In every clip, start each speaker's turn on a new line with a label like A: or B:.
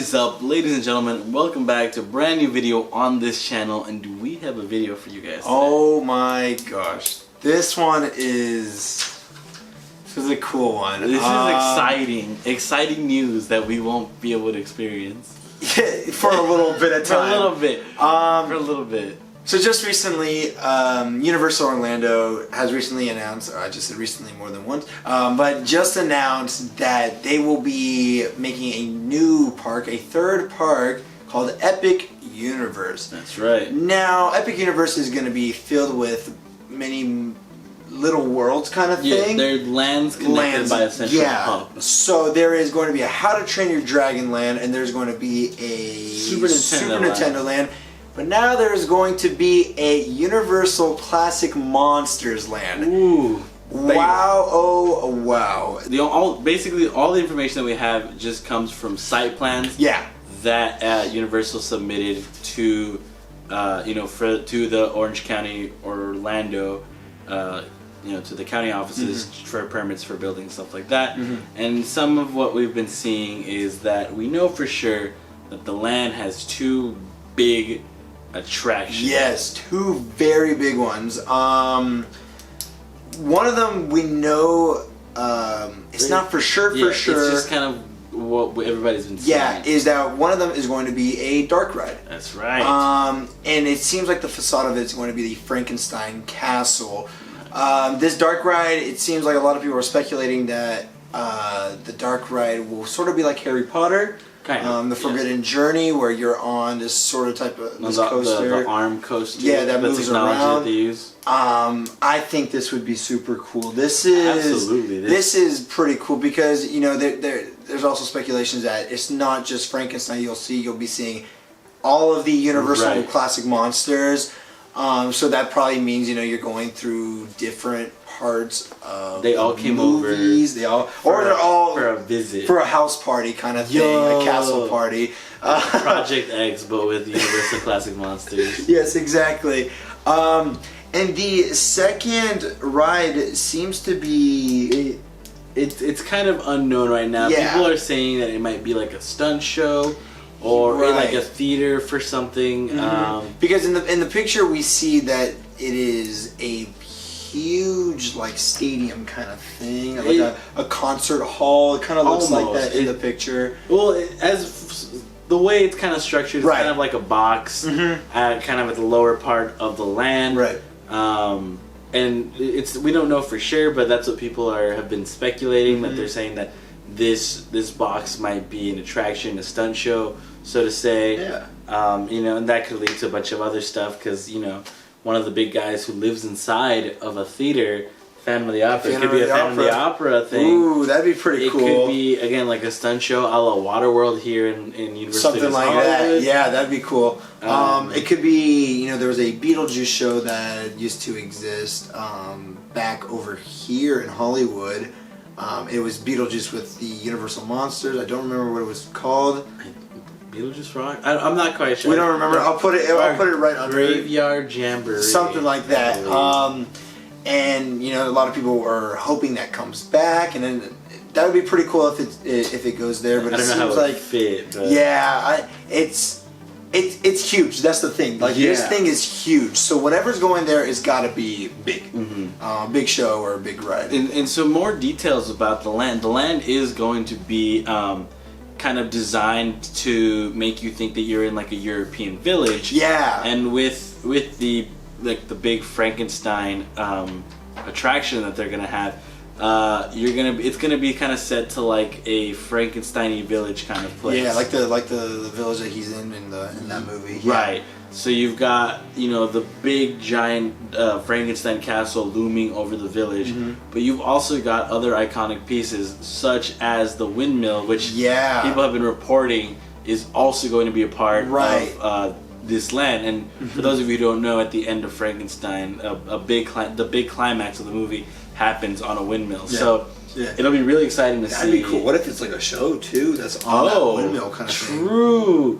A: is up, ladies and gentlemen? Welcome back to a brand new video on this channel, and we have a video for you guys today.
B: Oh my gosh, this is a cool one.
A: This is exciting news that we won't be able to experience.
B: Yeah, for a little bit of time.
A: For a little bit.
B: So just recently, Universal Orlando has recently announced, or I just said recently more than once, but just announced that they will be making a new park, a third park called Epic Universe.
A: That's right.
B: Now, Epic Universe is going to be filled with many little worlds kind of thing.
A: Yeah, they're lands connected by a central hub.
B: So there is going to be a How to Train Your Dragon land, and there's going to be a
A: Super Nintendo
B: land. But now there's going to be a Universal Classic Monsters land.
A: Ooh.
B: Wow, oh wow.
A: Basically all the information that we have just comes from site plans.
B: Yeah.
A: That Universal submitted to to the Orange County, Orlando, to the county offices for permits for building, stuff like that. And some of what we've been seeing is that we know for sure that the land has two big attractions.
B: Yes, two very big ones. One of them we know, it's not for sure.
A: It's just kind of what everybody's been saying.
B: Yeah, is that one of them is going to be a dark ride.
A: That's right.
B: And it seems like the facade of it is going to be the Frankenstein Castle. This dark ride, it seems like a lot of people are speculating that the dark ride will sort of be like Harry Potter.
A: Kind of,
B: the Forbidden Journey, where you're on this sort of type of coaster.
A: The arm coaster.
B: Yeah, that moves around.
A: That they use.
B: I think this would be super cool. This is pretty cool because there's also speculations that it's not just Frankenstein. You'll be seeing all of the Universal Classic Monsters. So that probably means you're going through different parts of
A: they all came
B: movies.
A: over.
B: They're all
A: for a visit,
B: for a house party kind of thing, a castle party.
A: Project X, but with Universal Classic Monsters.
B: Yes, exactly. And the second ride seems to be
A: it's kind of unknown right now.
B: Yeah.
A: People are saying that it might be like a stunt show or in like a theater for something.
B: Because in the picture we see that it is a huge stadium kind of thing, like a concert hall. It kind of looks like that in the picture.
A: Well, as the way it's kind of structured, it's kind of like a box, kind of at the lower part of the land.
B: Right.
A: And we don't know for sure, but that's what people have been speculating. That they're saying that this box might be an attraction, a stunt show, so to say. Yeah. And that could lead to a bunch of other stuff because one of the big guys who lives inside of a theater, Phantom of the Opera. It could be a Phantom of the Opera thing.
B: Ooh, that'd be pretty cool.
A: It could be, again, like a stunt show a la Waterworld here in Universal
B: Something like that. Yeah, that'd be cool. It could be, there was a Beetlejuice show that used to exist back over here in Hollywood. It was Beetlejuice with the Universal Monsters. I don't remember what it was called.
A: Beetlejuice Rock? I'm not quite sure.
B: We don't remember. I'll put it right under
A: Graveyard Jamboree.
B: Something like that. And a lot of people are hoping that comes back, and then that would be pretty cool if it goes there. But
A: I don't know how it would fit. But
B: yeah, it's huge. That's the thing. This thing is huge. So whatever's going there has got to be big, big show or a big ride.
A: And so more details about the land. The land is going to be kind of designed to make you think that you're in like a European village.
B: Yeah.
A: And with the big Frankenstein attraction that they're gonna have, it's gonna be kind of set to like a Frankenstein-y village kind of place.
B: Yeah, like the village that he's in that movie. Yeah.
A: Right. So you've got the big giant Frankenstein castle looming over the village, but you've also got other iconic pieces such as the windmill, which people have been reporting is also going to be a part of this land. And for those of you who don't know, at the end of Frankenstein, the big climax of the movie happens on a windmill. Yeah. So it'll be really exciting to see.
B: That'd be cool. What if it's like a show too that's on that windmill kind of thing?
A: True.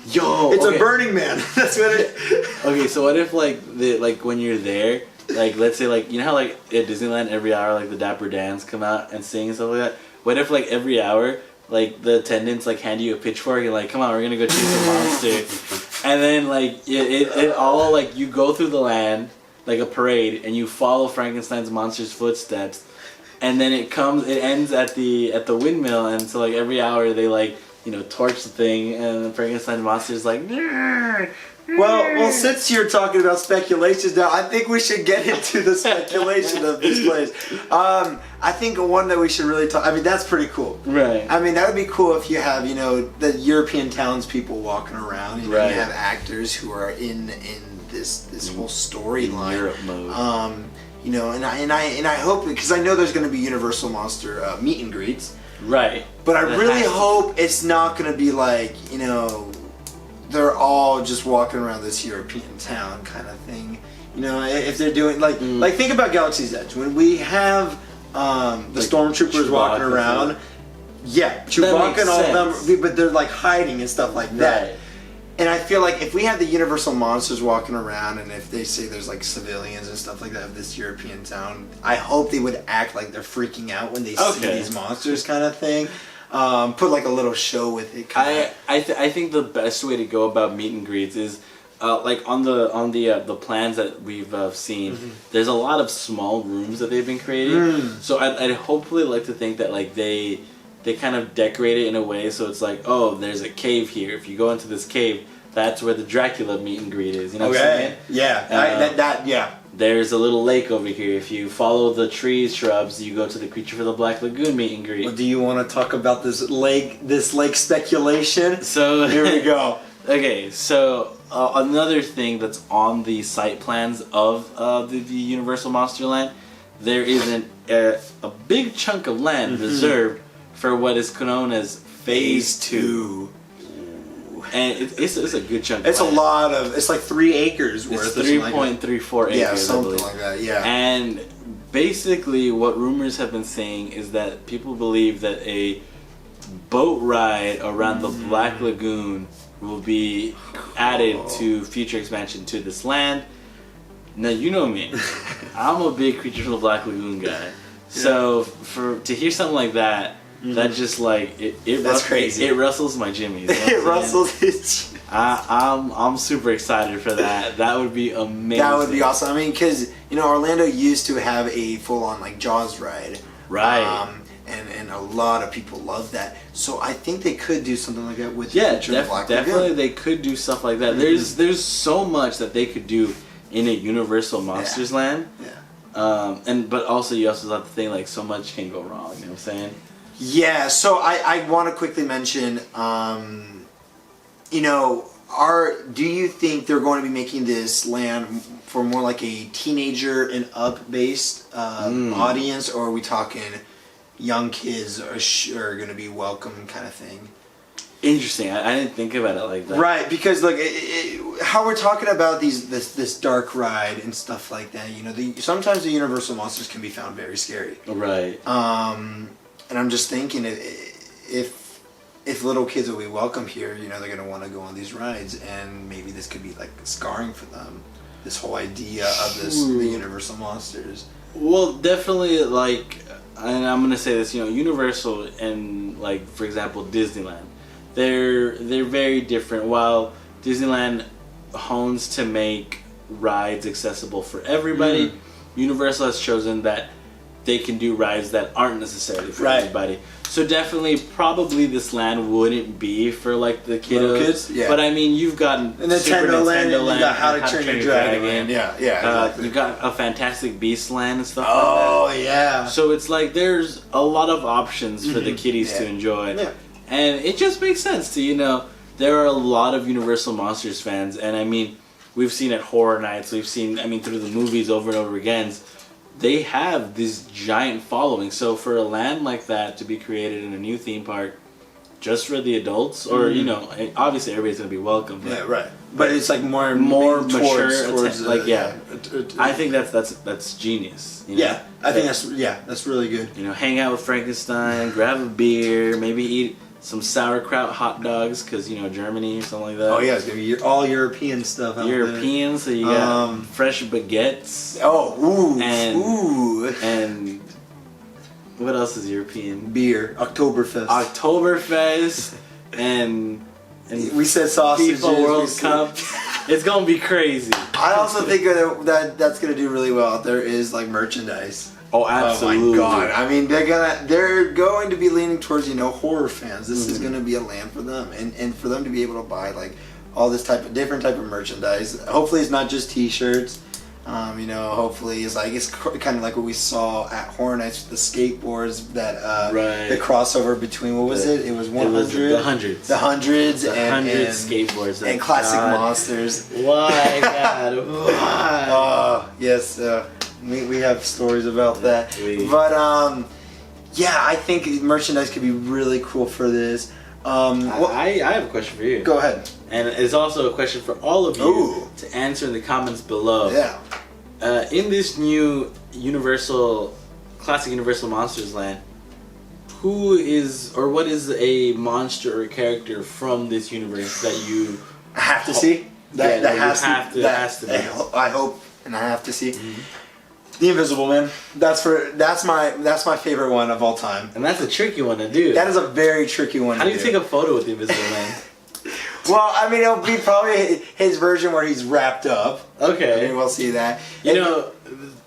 A: Yo,
B: it's a Burning Man. That's what it.
A: Okay, so what if when you're there, let's say how at Disneyland every hour the Dapper Dans come out and sing and stuff like that. What if every hour like the attendants like hand you a pitchfork and like, come on, we're gonna go chase a monster. And then like it all like you go through the land like a parade and you follow Frankenstein's monster's footsteps, and then it ends at the windmill, and so like every hour they like, you know, torch the thing, and the Frankenstein monster's like.
B: Well, since you're talking about speculations now, I think we should get into the speculation of this place. I think one that we should really talk. I mean, that's pretty cool.
A: Right.
B: I mean, that would be cool if you have, you know, the European townspeople walking around. You know,
A: right.
B: You have actors who are in this whole storyline.
A: Europe mode.
B: You know, and I hope, because I know there's going to be Universal Monster meet and greets.
A: Right.
B: But I really hope it's not going to be like, you know, they're all just walking around this European town kind of thing. You know, if they're doing like think about Galaxy's Edge when we have the like stormtroopers Chewbacca walking around. Yeah, Chewbacca and all of them, but they're like hiding and stuff like that. Right. And I feel like if we have the Universal monsters walking around, and if they say there's like civilians and stuff like that of this European town, I hope they would act like they're freaking out when they see these monsters, kind of thing. Put like a little show with it.
A: I think the best way to go about meet and greets is like on the plans that we've seen. Mm-hmm. There's a lot of small rooms that they've been creating. So I'd hopefully like to think that like they kind of decorate it in a way so it's like, oh, there's a cave here. If you go into this cave, that's where the Dracula meet and greet is. You know what I'm saying?
B: Yeah. Yeah.
A: There's a little lake over here. If you follow the trees, shrubs, you go to the Creature for the Black Lagoon meet and greet.
B: Well, do you want to talk about this lake speculation?
A: So
B: here we go.
A: Okay, so another thing that's on the site plans of the Universal Monsterland, there is a big chunk of land reserved for what is known as Phase 2. And it's a good chunk.
B: It's a lot of. It's like 3 acres worth.
A: It's 3.34 acres.
B: Yeah, something like that. Yeah.
A: And basically, what rumors have been saying is that people believe that a boat ride around the Black Lagoon will be added to future expansion to this land. Now you know me. I'm a big Creature from the Black Lagoon guy. So to hear something like that. That just like that's crazy. It rustles my jimmies. You know
B: it rustles his.
A: I'm super excited for that. That would be amazing.
B: That would be awesome. I mean, because you know Orlando used to have a full-on like Jaws ride,
A: right?
B: And a lot of people love that. So I think they could do something like that with
A: definitely they could do stuff like that. There's so much that they could do in a Universal Monsters Land.
B: Yeah.
A: But also you also have to think like so much can go wrong. You know what I'm saying?
B: Yeah, so I want to quickly mention, you know, do you think they're going to be making this land for more like a teenager and up based audience, or are we talking young kids are going to be welcome kind of thing?
A: Interesting. I didn't think about it like that.
B: Right, because like how we're talking about this dark ride and stuff like that. You know, sometimes the Universal monsters can be found very scary.
A: Right.
B: And I'm just thinking, if little kids will be welcome here, you know, they're gonna want to go on these rides, and maybe this could be like scarring for them. This whole idea of the Universal monsters.
A: Well, definitely, like, and I'm gonna say this, you know, Universal and like, for example, Disneyland, they're very different. While Disneyland hones to make rides accessible for everybody, Universal has chosen that they can do rides that aren't necessarily for everybody. So definitely, probably this land wouldn't be for like the kids. Yeah. But I mean, you've got
B: Nintendo Land, you got How to Train Your Dragon. Yeah.
A: Exactly. You've got a Fantastic Beasts Land and stuff like that.
B: Oh yeah.
A: So it's like there's a lot of options for the kiddies to enjoy. Yeah. And it just makes sense to, you know, there are a lot of Universal Monsters fans, and I mean, we've seen at Horror Nights, we've seen, I mean, through the movies over and over again. They have this giant following. So for a land like that to be created in a new theme park just for the adults, or you know, obviously everybody's gonna be welcome.
B: Yeah, right. But it's like more
A: mature.
B: Towards
A: like I think that's genius. You know?
B: Yeah, I think that's really good.
A: You know, hang out with Frankenstein, grab a beer, maybe eat some sauerkraut hot dogs, because you know, Germany or something like that.
B: Oh yeah, it's gonna be all European stuff.
A: European, so you got fresh baguettes.
B: Oh,
A: and What else is European?
B: Beer. Oktoberfest.
A: Oktoberfest and
B: we said sausages.
A: FIFA World Cup. It's gonna be crazy.
B: I also think that's gonna do really well. There is like merchandise.
A: Oh, absolutely.
B: Oh my god! I mean, they're going to be leaning towards horror fans. This is going to be a land for them, and for them to be able to buy like all this different type of merchandise. Hopefully, it's not just T-shirts. Hopefully, it's kind of like what we saw at Horror Nights with the skateboards. That the crossover between what was it? It was 100.
A: The hundreds.
B: The hundreds.
A: And skateboards.
B: And classic monsters.
A: Why, God? Why?
B: Oh yes. We have stories about that. But yeah, I think merchandise could be really cool for this.
A: I have a question for you.
B: Go ahead.
A: And it's also a question for all of you to answer in the comments below.
B: Yeah.
A: In this new classic Universal Monsters land, who is or what is a monster or character from this universe that you
B: have to see? That has to be. I hope, and I have to see. Mm-hmm. The Invisible Man. That's my favorite one of all time.
A: And that's a tricky one to do.
B: That is a very tricky one.
A: How do you take a photo with the Invisible Man?
B: Well, I mean, it'll be probably his version where he's wrapped up.
A: Okay.
B: I mean, we'll see that.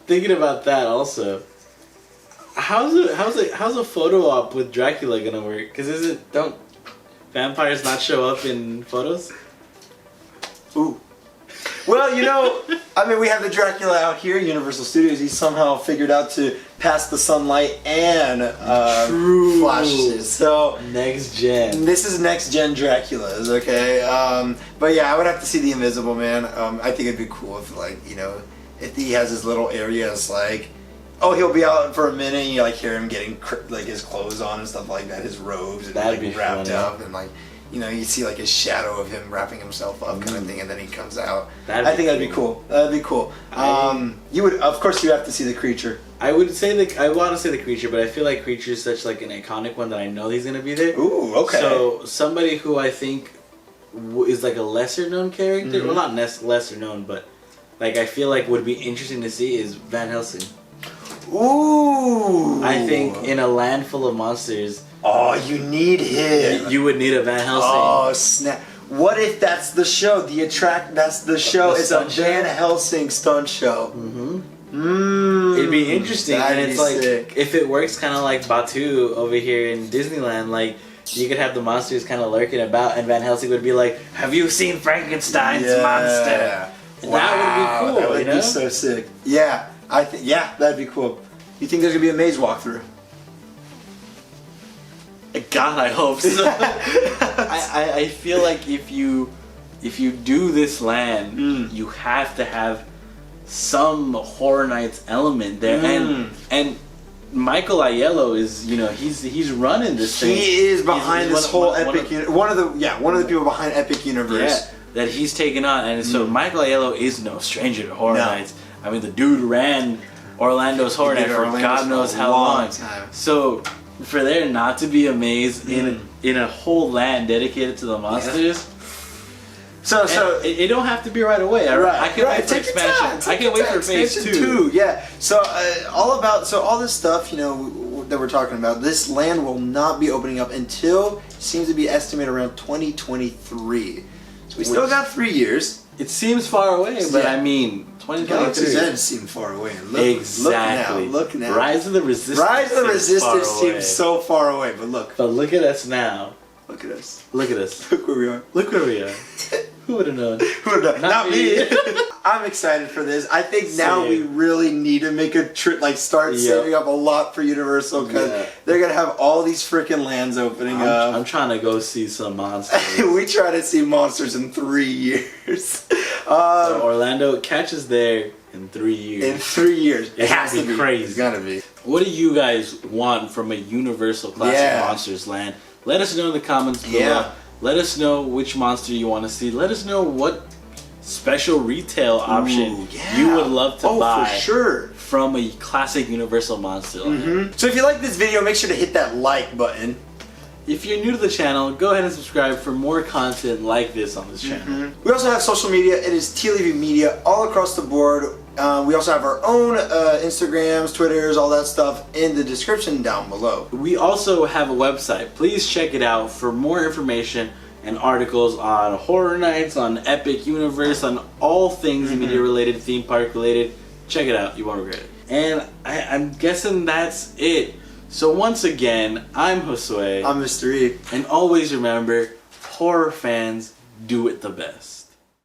A: Thinking about that also. How's a photo op with Dracula gonna work? Because don't vampires not show up in photos?
B: Ooh. Well, I mean, we have the Dracula out here in Universal Studios. He somehow figured out to pass the sunlight and flashes. So
A: next gen.
B: This is next gen Draculas, okay? But yeah, I would have to see the Invisible Man. I think it'd be cool if if he has his little areas he'll be out for a minute and you hear him getting his clothes on and stuff like that, his robes and
A: that'd be
B: wrapped
A: funny.
B: up and you see his shadow of him wrapping himself up kind of thing, and then he comes out.
A: That'd
B: be cool. That'd be cool. You would, of course, you have to see the creature.
A: I want to say the creature, but I feel like creature is such an iconic one that I know he's gonna be there.
B: Ooh, okay.
A: So somebody who I think is a lesser known character, well, not lesser known, but I feel would be interesting to see is Van Helsing.
B: Ooh.
A: I think in a land full of monsters.
B: Oh, you need him.
A: You would need a Van Helsing.
B: Oh, snap. What if that's the show? That's the show. It's a Van Helsing stunt show. Mm-hmm.
A: It'd be interesting. And it's
B: sick.
A: If it works kind of like Batu over here in Disneyland, you could have the monsters kind of lurking about and Van Helsing would be like, have you seen Frankenstein's monster? And
B: wow.
A: That would be cool.
B: That would be so sick. Yeah. That'd be cool. You think there's going to be a maze walkthrough?
A: God, I hope so. I feel like if you do this land, you have to have some Horror Nights element there, and Michael Aiello is he's running this thing.
B: He is behind this whole Epic. One of the people behind Epic Universe
A: that he's taken on, and so Michael Aiello is no stranger to Horror Nights. I mean, the dude ran Orlando's Horror Nights for God knows how long. So. For there not to be a maze in a whole land dedicated to the monsters, so it don't have to be right away. I can wait for expansion. I can wait for phase 2.
B: Yeah. So all this stuff that we're talking about, this land will not be opening up until seems to be estimated around 2023. So we still got 3 years.
A: It seems far away, but I mean.
B: 2023 does seem far away.
A: Exactly.
B: Look now.
A: Rise of the Resistance.
B: Seems so far away, but look.
A: But look at us now.
B: Look at us.
A: Look at us.
B: Look where we are.
A: Look where we are. Who would have known?
B: Who would have known? Not me. I'm excited for this. I think now we really need to make a trip, start saving up a lot for Universal because they're gonna have all these freaking lands opening up.
A: I'm trying to go see some monsters.
B: We try to see monsters in 3 years.
A: So Orlando catches there in 3 years.
B: In 3 years,
A: it has to be crazy.
B: It's gotta be.
A: What do you guys want from a Universal Classic Monsters land? Let us know in the comments below.
B: Yeah.
A: Let us know which monster you want to see. Let us know what special retail option you would love to buy
B: for sure.
A: from a classic Universal Monster land.
B: So if you like this video, make sure to hit that like button.
A: If you're new to the channel, go ahead and subscribe for more content like this on this channel.
B: We also have social media. It is TLEV Media all across the board. We also have our own Instagrams, Twitters, all that stuff in the description down below.
A: We also have a website. Please check it out for more information and articles on Horror Nights, on Epic Universe, on all things media related, theme park related. Check it out. You won't regret it. And I'm guessing that's it. So once again, I'm Josue.
B: I'm Mr. E.
A: And always remember, horror fans do it the best.